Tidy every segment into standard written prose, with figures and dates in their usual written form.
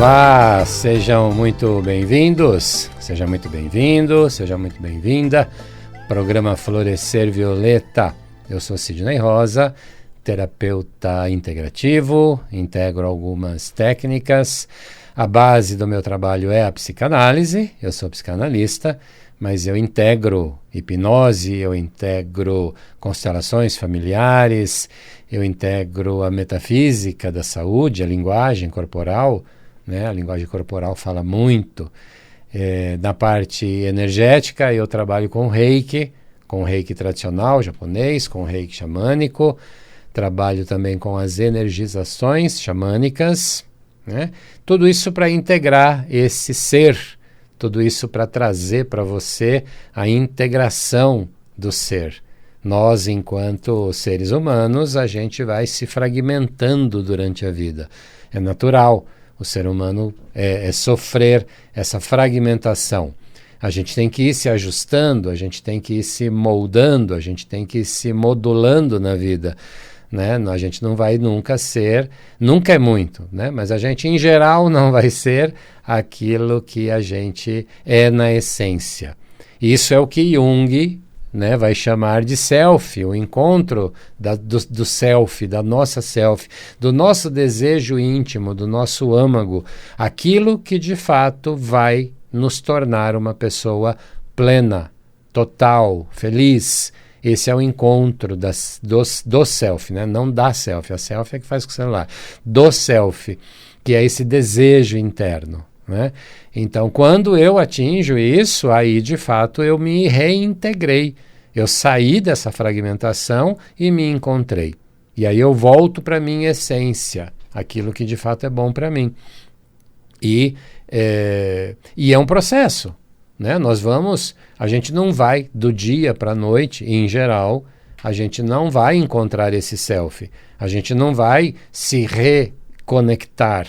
Olá, sejam muito bem-vindos, seja muito bem-vindo, seja muito bem-vinda. Programa Florescer Violeta. Eu sou Sidney Rosa, terapeuta integrativo, integro algumas técnicas. A base do meu trabalho é a psicanálise, eu sou psicanalista, mas eu integro hipnose, eu integro constelações familiares, eu integro a metafísica da saúde, a linguagem corporal, né? A linguagem corporal fala muito. Na parte energética, eu trabalho com reiki tradicional japonês, com reiki xamânico, trabalho também com as energizações xamânicas, né? Tudo isso para integrar esse ser, tudo isso para trazer para você a integração do ser. Nós, enquanto seres humanos, a gente vai se fragmentando durante a vida. É natural. O ser humano é sofrer essa fragmentação. A gente tem que ir se ajustando, a gente tem que ir se moldando, a gente tem que ir se modulando na vida, né? A gente não vai nunca ser, nunca é muito, né? Mas a gente em geral não vai ser aquilo que a gente é na essência. Isso é o que Jung, né, vai chamar de self, o encontro do self, da nossa self, do nosso desejo íntimo, do nosso âmago, aquilo que de fato vai nos tornar uma pessoa plena, total, feliz. Esse é o encontro do self, né? Não da self, a self é que faz com o celular, do self, que é esse desejo interno, né? Então, quando eu atinjo isso, aí de fato eu me reintegrei. Eu saí dessa fragmentação e me encontrei. E aí eu volto para a minha essência, aquilo que de fato é bom para mim. E é um processo, né? A gente não vai do dia para a noite, em geral, a gente não vai encontrar esse self. A gente não vai se reconectar.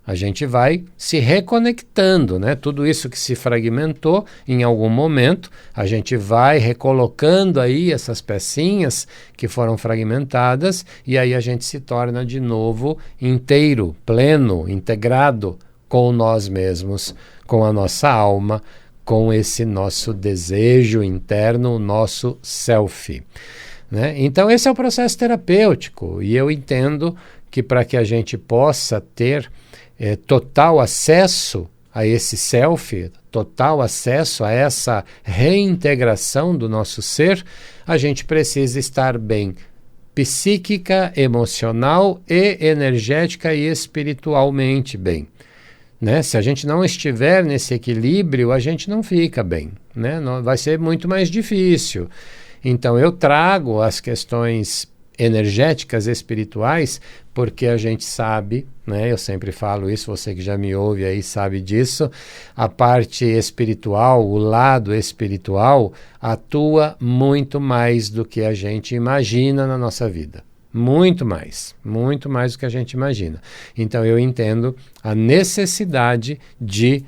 A gente vai se reconectando, né? Tudo isso que se fragmentou, em algum momento, a gente vai recolocando aí essas pecinhas que foram fragmentadas e aí a gente se torna de novo inteiro, pleno, integrado com nós mesmos, com a nossa alma, com esse nosso desejo interno, o nosso self, né? Então esse é o processo terapêutico e eu entendo que para que a gente possa ter total acesso a esse self, total acesso a essa reintegração do nosso ser, a gente precisa estar bem psíquica, emocional e energética e espiritualmente bem, né? Se a gente não estiver nesse equilíbrio, a gente não fica bem, né? Vai ser muito mais difícil. Então eu trago as questões energéticas espirituais, porque a gente sabe, né? Eu sempre falo isso, você que já me ouve aí sabe disso, a parte espiritual, o lado espiritual atua muito mais do que a gente imagina na nossa vida. Muito mais do que a gente imagina. Então eu entendo a necessidade de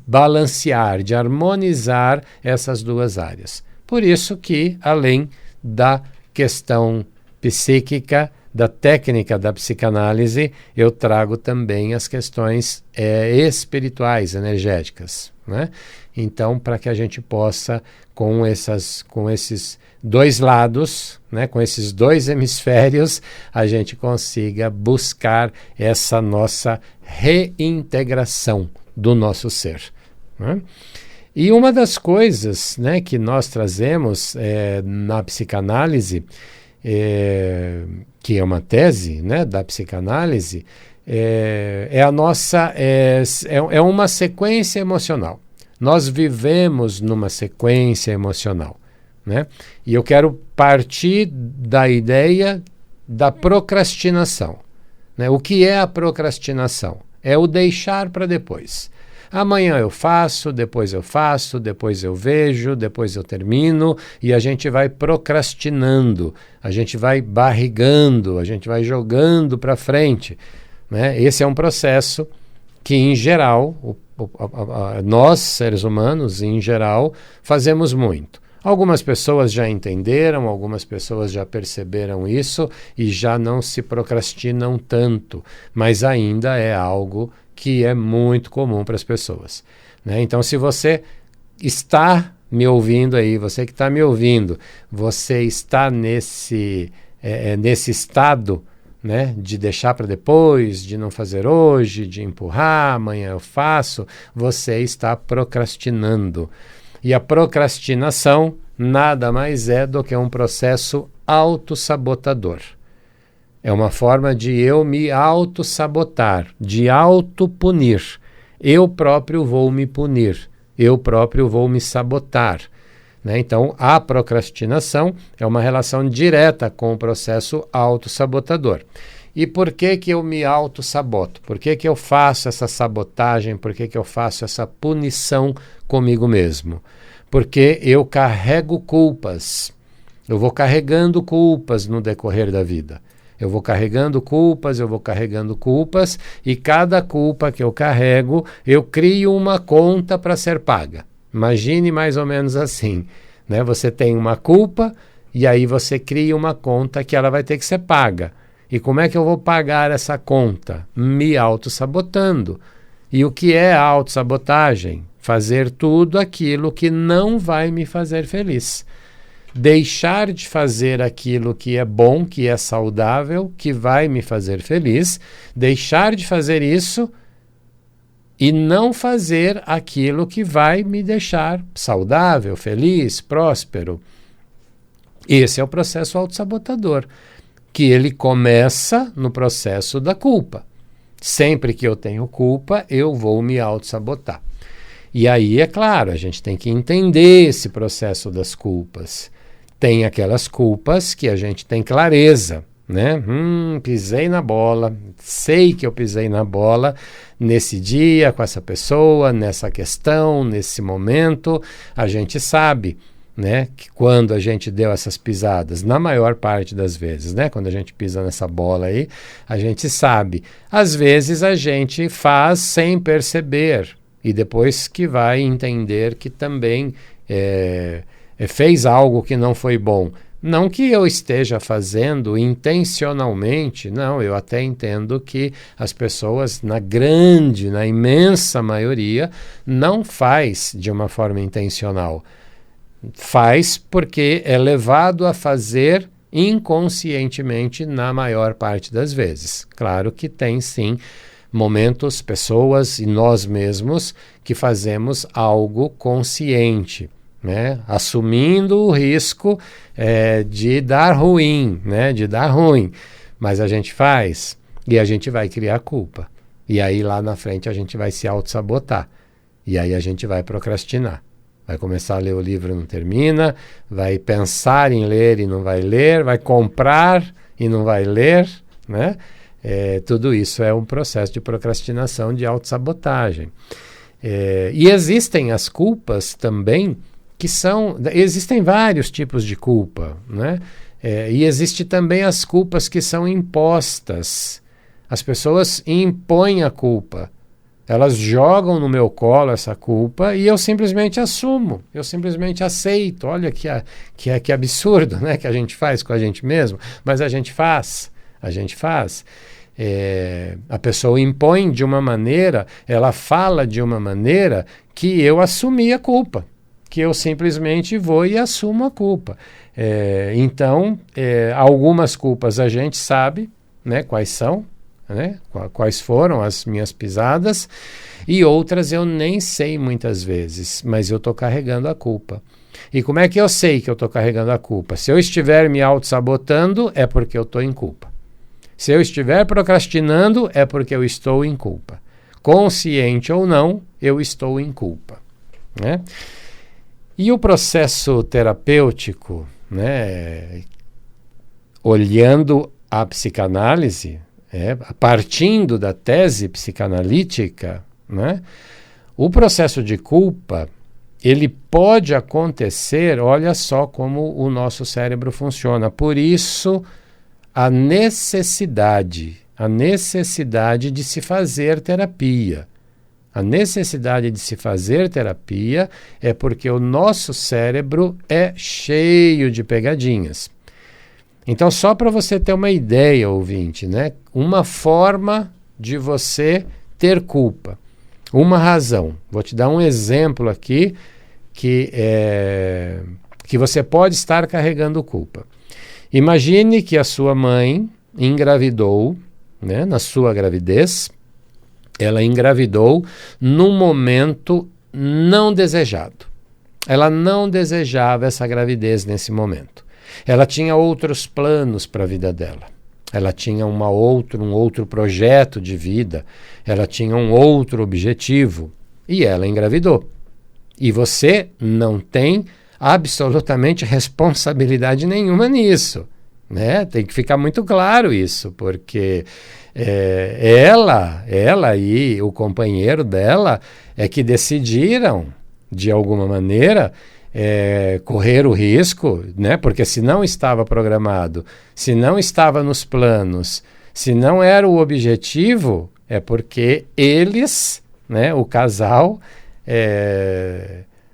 balancear, de harmonizar essas duas áreas. Por isso que, além da questão psíquica, da técnica da psicanálise, eu trago também as questões espirituais, energéticas, né? Então, para que a gente possa, com esses dois lados, né, com esses dois hemisférios, a gente consiga buscar essa nossa reintegração do nosso ser, né? E uma das coisas, né, que nós trazemos na psicanálise, que é uma tese, né, da psicanálise, é uma sequência emocional. Nós vivemos numa sequência emocional, né? E eu quero partir da ideia da procrastinação, né? O que é a procrastinação? É o deixar para depois. Amanhã eu faço, depois eu vejo, depois eu termino, e a gente vai procrastinando, a gente vai barrigando, a gente vai jogando para frente, né? Esse é um processo que, em geral, nós, seres humanos, em geral, fazemos muito. Algumas pessoas já entenderam, algumas pessoas já perceberam isso e já não se procrastinam tanto, mas ainda é algo que é muito comum para as pessoas, né? Então, se você está me ouvindo aí, você que está me ouvindo, você está nesse estado, né, de deixar para depois, de não fazer hoje, de empurrar, amanhã eu faço, você está procrastinando. E a procrastinação nada mais é do que um processo autossabotador. É uma forma de eu me autossabotar, de autopunir. Eu próprio vou me punir, eu próprio vou me sabotar, né? Então, a procrastinação é uma relação direta com o processo autossabotador. E por que que eu me autossaboto? Por que que eu faço essa sabotagem? Por que que eu faço essa punição comigo mesmo? Porque eu carrego culpas. Eu vou carregando culpas no decorrer da vida. Eu vou carregando culpas, e cada culpa que eu carrego, eu crio uma conta para ser paga. Imagine mais ou menos assim, né? Você tem uma culpa e aí você cria uma conta que ela vai ter que ser paga. E como é que eu vou pagar essa conta? Me autossabotando. E o que é a autossabotagem? Fazer tudo aquilo que não vai me fazer feliz. Deixar de fazer aquilo que é bom, que é saudável, que vai me fazer feliz, deixar de fazer isso e não fazer aquilo que vai me deixar saudável, feliz, próspero. Esse é o processo autossabotador, que ele começa no processo da culpa. Sempre que eu tenho culpa, eu vou me autossabotar. E aí, é claro, a gente tem que entender esse processo das culpas. Tem aquelas culpas que a gente tem clareza, né? Pisei na bola, sei que eu pisei na bola nesse dia, com essa pessoa, nessa questão, nesse momento. A gente sabe, né, que quando a gente deu essas pisadas, na maior parte das vezes, né, quando a gente pisa nessa bola aí, a gente sabe. Às vezes a gente faz sem perceber e depois que vai entender que também fez algo que não foi bom. Não que eu esteja fazendo intencionalmente, não, eu até entendo que as pessoas, na imensa maioria, não faz de uma forma intencional. Faz porque é levado a fazer inconscientemente na maior parte das vezes. Claro que tem sim momentos, pessoas e nós mesmos que fazemos algo consciente, né? Assumindo o risco de dar ruim, né? De dar ruim. Mas a gente faz e a gente vai criar culpa. E aí lá na frente a gente vai se auto-sabotar. E aí a gente vai procrastinar. Vai começar a ler o livro e não termina, vai pensar em ler e não vai ler, vai comprar e não vai ler, né? Tudo isso é um processo de procrastinação, de autossabotagem. E existem as culpas também, existem vários tipos de culpa, né? E existe também as culpas que são impostas. As pessoas impõem a culpa. Elas jogam no meu colo essa culpa e eu simplesmente assumo, eu simplesmente aceito. Olha que absurdo, né, que a gente faz com a gente mesmo, mas a gente faz. A pessoa impõe de uma maneira, ela fala de uma maneira que eu assumi a culpa, que eu simplesmente vou e assumo a culpa. Então, algumas culpas a gente sabe, né, quais são, né? Quais foram as minhas pisadas, e outras eu nem sei muitas vezes, mas eu estou carregando a culpa. E como é que eu sei que eu estou carregando a culpa? Se eu estiver me auto-sabotando, é porque eu estou em culpa. Se eu estiver procrastinando, é porque eu estou em culpa. Consciente ou não, eu estou em culpa, né? E o processo terapêutico, né, olhando a psicanálise, partindo da tese psicanalítica, né, o processo de culpa, ele pode acontecer, olha só como o nosso cérebro funciona. Por isso, a necessidade de se fazer terapia. A necessidade de se fazer terapia é porque o nosso cérebro é cheio de pegadinhas. Então, só para você ter uma ideia, ouvinte, né? Uma forma de você ter culpa? Uma razão. Vou te dar um exemplo aqui que você pode estar carregando culpa. Imagine que a sua mãe engravidou, né, na sua gravidez, ela engravidou num momento não desejado. Ela não desejava essa gravidez nesse momento. Ela tinha outros planos para a vida dela. Ela tinha um outro projeto de vida. Ela tinha um outro objetivo. E ela engravidou. E você não tem absolutamente responsabilidade nenhuma nisso, né? Tem que ficar muito claro isso, porque ela e o companheiro dela é que decidiram, de alguma maneira, correr o risco, né? Porque se não estava programado, se não estava nos planos, se não era o objetivo, é porque eles, né, o casal,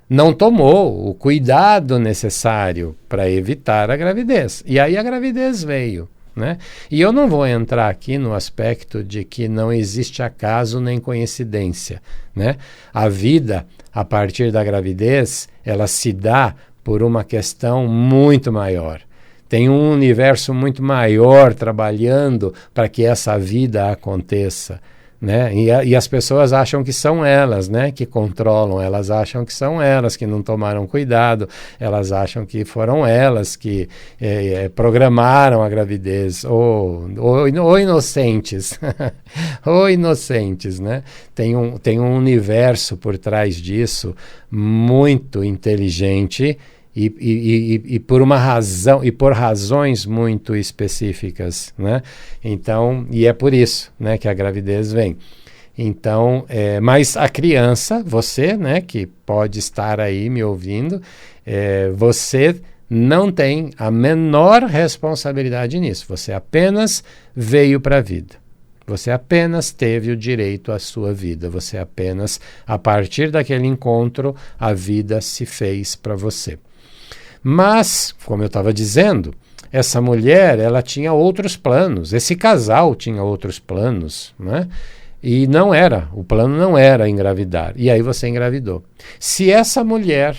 não tomou o cuidado necessário para evitar a gravidez. E aí a gravidez veio, né? E eu não vou entrar aqui no aspecto de que não existe acaso nem coincidência, né? A vida, a partir da gravidez, ela se dá por uma questão muito maior. Tem um universo muito maior trabalhando para que essa vida aconteça, né? E as pessoas acham que são elas, né, que controlam, elas acham que são elas que não tomaram cuidado, elas acham que foram elas que programaram a gravidez, ou inocentes, ou inocentes, né? Tem um universo por trás disso muito inteligente, e por uma razão, e por razões muito específicas, né? Então, e é por isso, né, que a gravidez vem. Então, mas a criança, você, né, que pode estar aí me ouvindo, você não tem a menor responsabilidade nisso. Você apenas veio para a vida. Você apenas teve o direito à sua vida. Você apenas, a partir daquele encontro, a vida se fez para você. Mas, como eu estava dizendo, essa mulher, ela tinha outros planos. Esse casal tinha outros planos, né? E o plano não era engravidar. E aí você engravidou. Se essa mulher,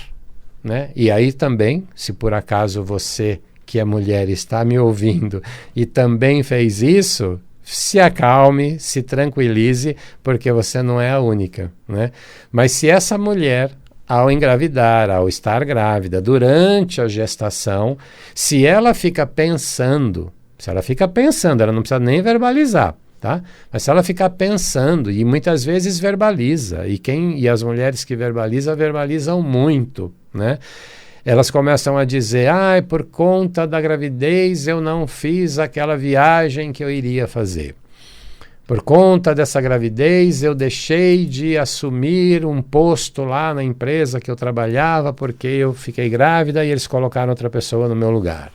né? E aí também, se por acaso você, que é mulher, está me ouvindo e também fez isso, se acalme, se tranquilize, porque você não é a única, né? Mas se essa mulher, ao engravidar, ao estar grávida, durante a gestação, se ela fica pensando, ela não precisa nem verbalizar, tá? Mas se ela ficar pensando, e muitas vezes verbaliza, e as mulheres que verbalizam muito, né? Elas começam a dizer, por conta da gravidez eu não fiz aquela viagem que eu iria fazer. Por conta dessa gravidez, eu deixei de assumir um posto lá na empresa que eu trabalhava porque eu fiquei grávida e eles colocaram outra pessoa no meu lugar.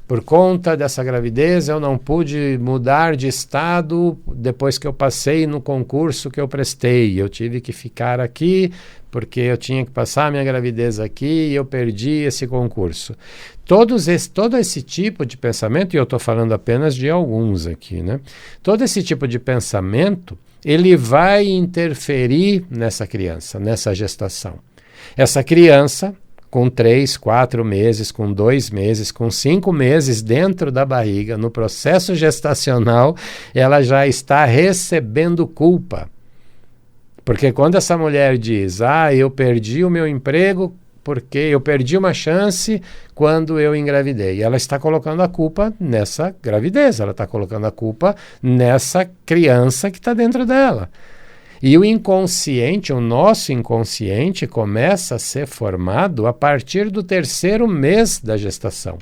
Por conta dessa gravidez, eu não pude mudar de estado depois que eu passei no concurso que eu prestei. Eu tive que ficar aqui porque eu tinha que passar minha gravidez aqui e eu perdi esse concurso. Todo esse tipo de pensamento, e eu estou falando apenas de alguns aqui, né? Todo esse tipo de pensamento, ele vai interferir nessa criança, nessa gestação. Essa criança, com 3, 4 meses, com 2 meses, com 5 meses dentro da barriga, no processo gestacional, ela já está recebendo culpa. Porque quando essa mulher diz, eu perdi o meu emprego porque eu perdi uma chance quando eu engravidei, ela está colocando a culpa nessa gravidez, ela está colocando a culpa nessa criança que está dentro dela. E o inconsciente, o nosso inconsciente, começa a ser formado a partir do 3º mês da gestação.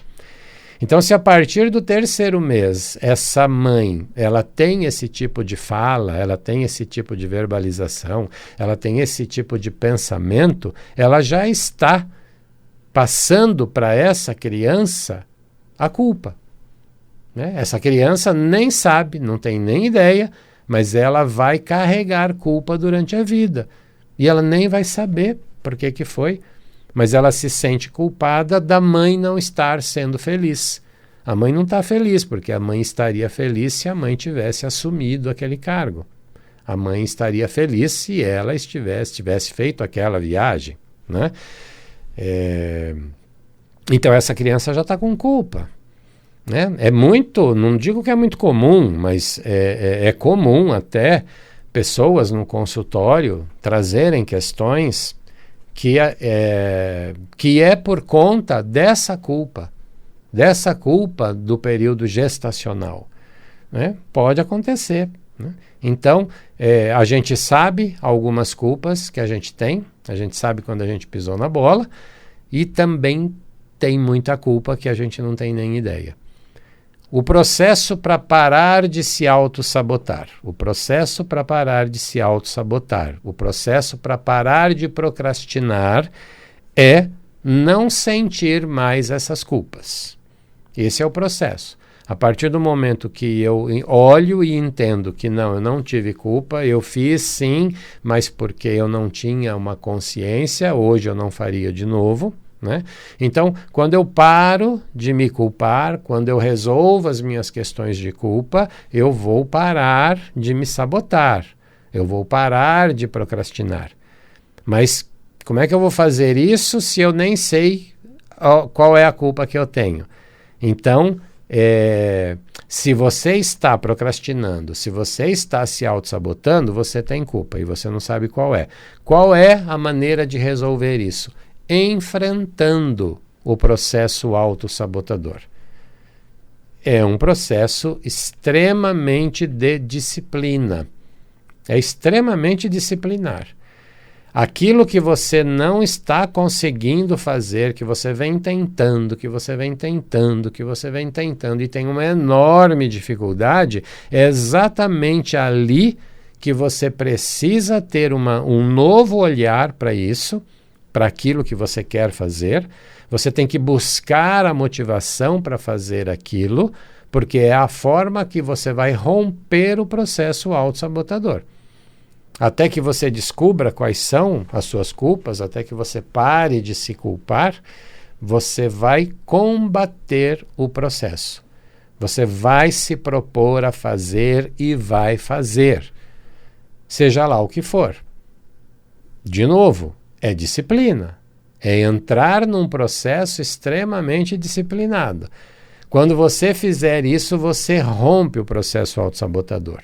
Então, se a partir do 3º mês, essa mãe, ela tem esse tipo de fala, ela tem esse tipo de verbalização, ela tem esse tipo de pensamento, ela já está passando para essa criança a culpa, né? Essa criança nem sabe, não tem nem ideia, mas ela vai carregar culpa durante a vida. E ela nem vai saber por que foi. Mas ela se sente culpada da mãe não estar sendo feliz. A mãe não está feliz, porque a mãe estaria feliz se a mãe tivesse assumido aquele cargo. A mãe estaria feliz se ela tivesse feito aquela viagem, né? Então essa criança já está com culpa, né? É muito, não digo que é muito comum, mas é comum até pessoas no consultório trazerem questões que é por conta dessa culpa do período gestacional, né? Pode acontecer, né? Então, a gente sabe algumas culpas que a gente sabe quando a gente pisou na bola, e também tem muita culpa que a gente não tem nem ideia. O processo para parar de se auto-sabotar, o processo para parar de se auto-sabotar, o processo para parar de procrastinar é não sentir mais essas culpas. Esse é o processo. A partir do momento que eu olho e entendo que não, eu não tive culpa, eu fiz sim, mas porque eu não tinha uma consciência, hoje eu não faria de novo, né? Então, quando eu paro de me culpar, quando eu resolvo as minhas questões de culpa, eu vou parar de me sabotar, eu vou parar de procrastinar. Mas como é que eu vou fazer isso se eu nem sei qual é a culpa que eu tenho? Então, se você está procrastinando, se você está se auto-sabotando, você tem culpa e você não sabe qual é. Qual é a maneira de resolver isso? Enfrentando o processo autossabotador. É um processo extremamente de disciplina. É extremamente disciplinar. Aquilo que você não está conseguindo fazer, que você vem tentando, e tem uma enorme dificuldade, é exatamente ali que você precisa ter um novo olhar para isso, para aquilo que você quer fazer. Você tem que buscar a motivação para fazer aquilo, porque é a forma que você vai romper o processo autossabotador. Até que você descubra quais são as suas culpas, até que você pare de se culpar, você vai combater o processo. Você vai se propor a fazer e vai fazer, seja lá o que for. De novo, é disciplina, é entrar num processo extremamente disciplinado. Quando você fizer isso, você rompe o processo autossabotador.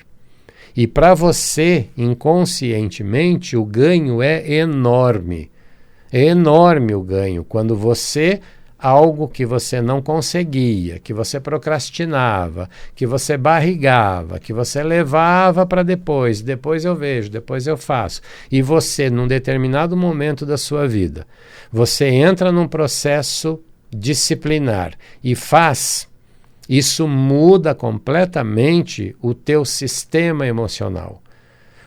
E para você, inconscientemente, o ganho é enorme. É enorme o ganho. Quando algo que você não conseguia, que você procrastinava, que você barrigava, que você levava para depois eu vejo, depois eu faço, e você, num determinado momento da sua vida, você entra num processo disciplinar e faz, isso muda completamente o teu sistema emocional.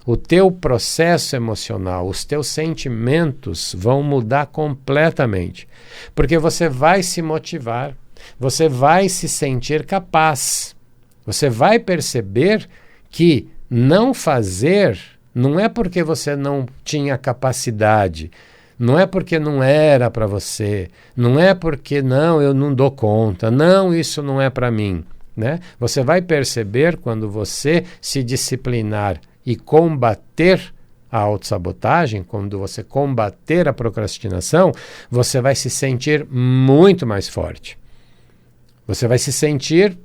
O teu processo emocional, os teus sentimentos vão mudar completamente. Porque você vai se motivar, você vai se sentir capaz. Você vai perceber que não fazer não é porque você não tinha capacidade, não é porque não era para você, não é porque não, eu não dou conta, não, isso não é para mim, né? Você vai perceber quando você se disciplinar e combater a autossabotagem, quando você combater a procrastinação, você vai se sentir muito mais forte. Você vai se sentir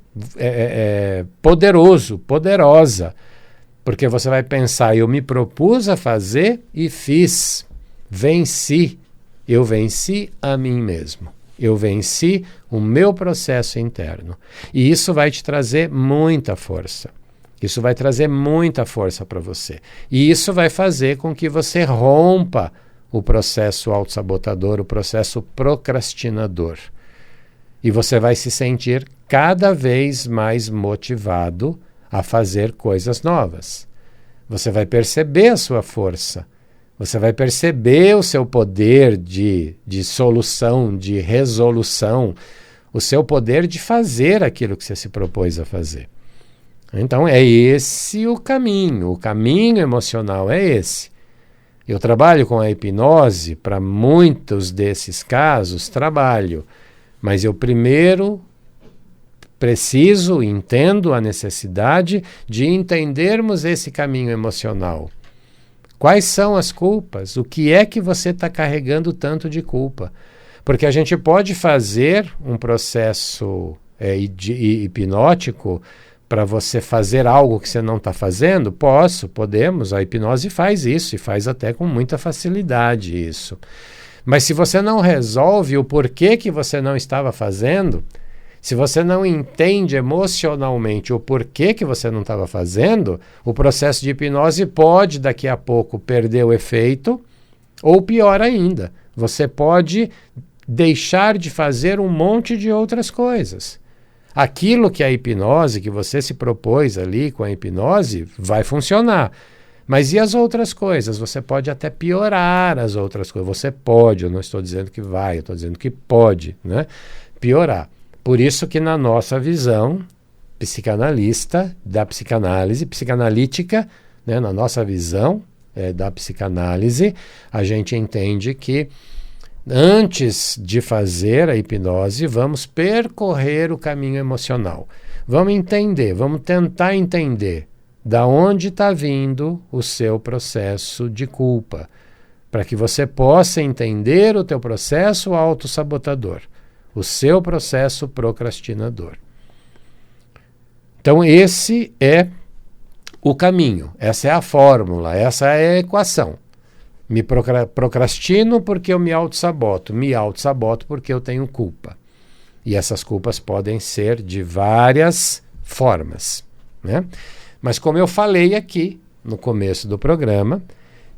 poderoso, poderosa, porque você vai pensar, eu me propus a fazer e fiz, venci, eu venci a mim mesmo. Eu venci o meu processo interno. E isso vai te trazer muita força. Isso vai trazer muita força para você. E isso vai fazer com que você rompa o processo autossabotador, o processo procrastinador. E você vai se sentir cada vez mais motivado a fazer coisas novas. Você vai perceber a sua força. Você vai perceber o seu poder de solução, de resolução, o seu poder de fazer aquilo que você se propôs a fazer. Então é esse o caminho emocional é esse. Eu trabalho com a hipnose, para muitos desses casos trabalho, mas eu primeiro preciso, entendo a necessidade de entendermos esse caminho emocional. Quais são as culpas? O que é que você está carregando tanto de culpa? Porque a gente pode fazer um processo hipnótico para você fazer algo que você não está fazendo? Podemos. A hipnose faz isso e faz até com muita facilidade isso. Mas se você não resolve o porquê que você não estava fazendo, se você não entende emocionalmente o porquê que você não estava fazendo, o processo de hipnose pode daqui a pouco perder o efeito, ou pior ainda, você pode deixar de fazer um monte de outras coisas. Aquilo que a hipnose, que você se propôs ali com a hipnose, vai funcionar. Mas e as outras coisas? Você pode até piorar as outras coisas. Você pode, eu não estou dizendo que vai, eu estou dizendo que pode, né? Piorar. Por isso que na nossa visão psicanalista, da psicanálise, psicanalítica, né, na nossa visão da psicanálise, a gente entende que antes de fazer a hipnose, vamos percorrer o caminho emocional. Vamos entender, vamos tentar entender da onde está vindo o seu processo de culpa, para que você possa entender o teu processo autossabotador, o seu processo procrastinador. Então esse é o caminho, essa é a fórmula, essa é a equação. Me procrastino porque eu me autossaboto porque eu tenho culpa. E essas culpas podem ser de várias formas, né? Mas como eu falei aqui no começo do programa,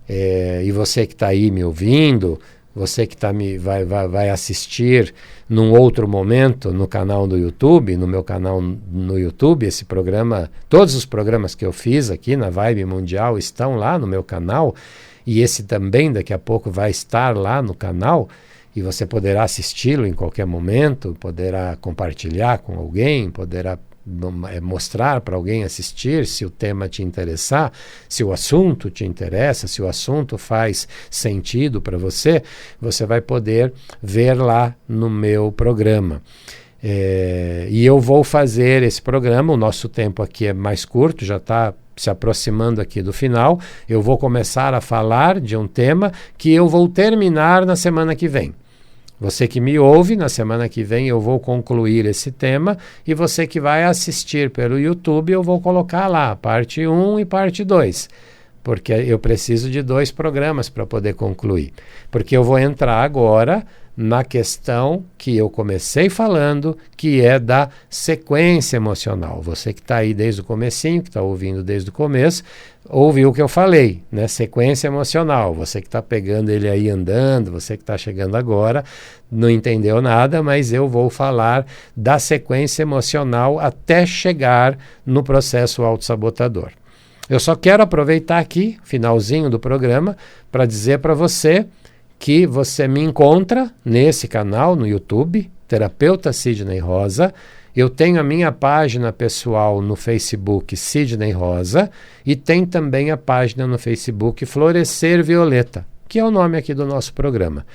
e você que está aí me ouvindo, você que vai assistir num outro momento no canal do YouTube, no meu canal no YouTube, esse programa, todos os programas que eu fiz aqui na Vibe Mundial estão lá no meu canal, e esse também daqui a pouco vai estar lá no canal, e você poderá assisti-lo em qualquer momento, poderá compartilhar com alguém, poderá mostrar para alguém assistir, se o tema te interessar, se o assunto te interessa, se o assunto faz sentido para você, você vai poder ver lá no meu programa. E eu vou fazer esse programa, o nosso tempo aqui é mais curto, já está se aproximando aqui do final. Eu vou começar a falar de um tema que eu vou terminar na semana que vem. Você que me ouve, na semana que vem eu vou concluir esse tema, e você que vai assistir pelo YouTube, eu vou colocar lá parte 1 e parte 2, porque eu preciso de 2 programas para poder concluir. Porque eu vou entrar agora na questão que eu comecei falando, que é da sequência emocional. Você que está aí desde o comecinho, que está ouvindo desde o começo, ouviu o que eu falei, né? Sequência emocional. Você que está pegando ele aí andando, você que está chegando agora, não entendeu nada, mas eu vou falar da sequência emocional até chegar no processo autossabotador. Eu só quero aproveitar aqui, finalzinho do programa, para dizer para você que você me encontra nesse canal no YouTube, Terapeuta Sidney Rosa. Eu tenho a minha página pessoal no Facebook, Sidney Rosa, e tem também a página no Facebook Florescer Violeta, que é o nome aqui do nosso programa.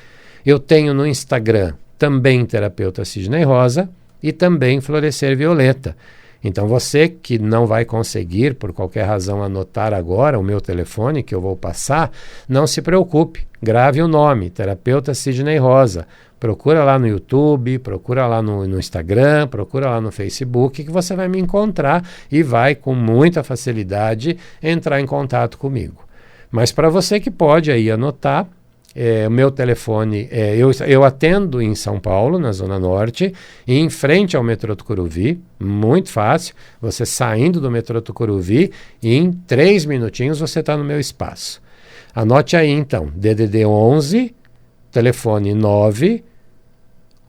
Eu tenho no Instagram também Terapeuta Sidney Rosa e também Florescer Violeta. Então você que não vai conseguir, por qualquer razão, anotar agora o meu telefone que eu vou passar, não se preocupe, grave o nome, Terapeuta Sidney Rosa. Procura lá no YouTube, procura lá no Instagram, procura lá no Facebook, que você vai me encontrar e vai com muita facilidade entrar em contato comigo. Mas para você que pode aí anotar, o meu telefone, eu atendo em São Paulo, na Zona Norte, em frente ao metrô Tucuruvi, muito fácil, você saindo do metrô Tucuruvi, e em 3 minutinhos você está no meu espaço. Anote aí então, DDD 11, telefone 9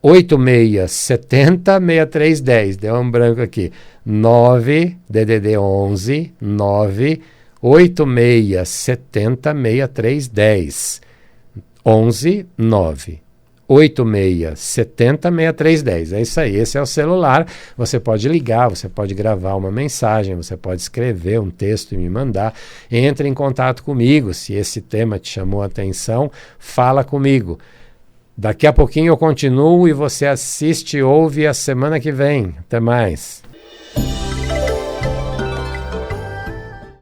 8670 6310, deu um branco aqui, 9 DDD 11 9 8670 6310. 11 9 8670 6310. É isso aí, esse é o celular. Você pode ligar, você pode gravar uma mensagem, você pode escrever um texto e me mandar. Entre em contato comigo, se esse tema te chamou a atenção, fala comigo. Daqui a pouquinho eu continuo e você assiste e ouve a semana que vem. Até mais.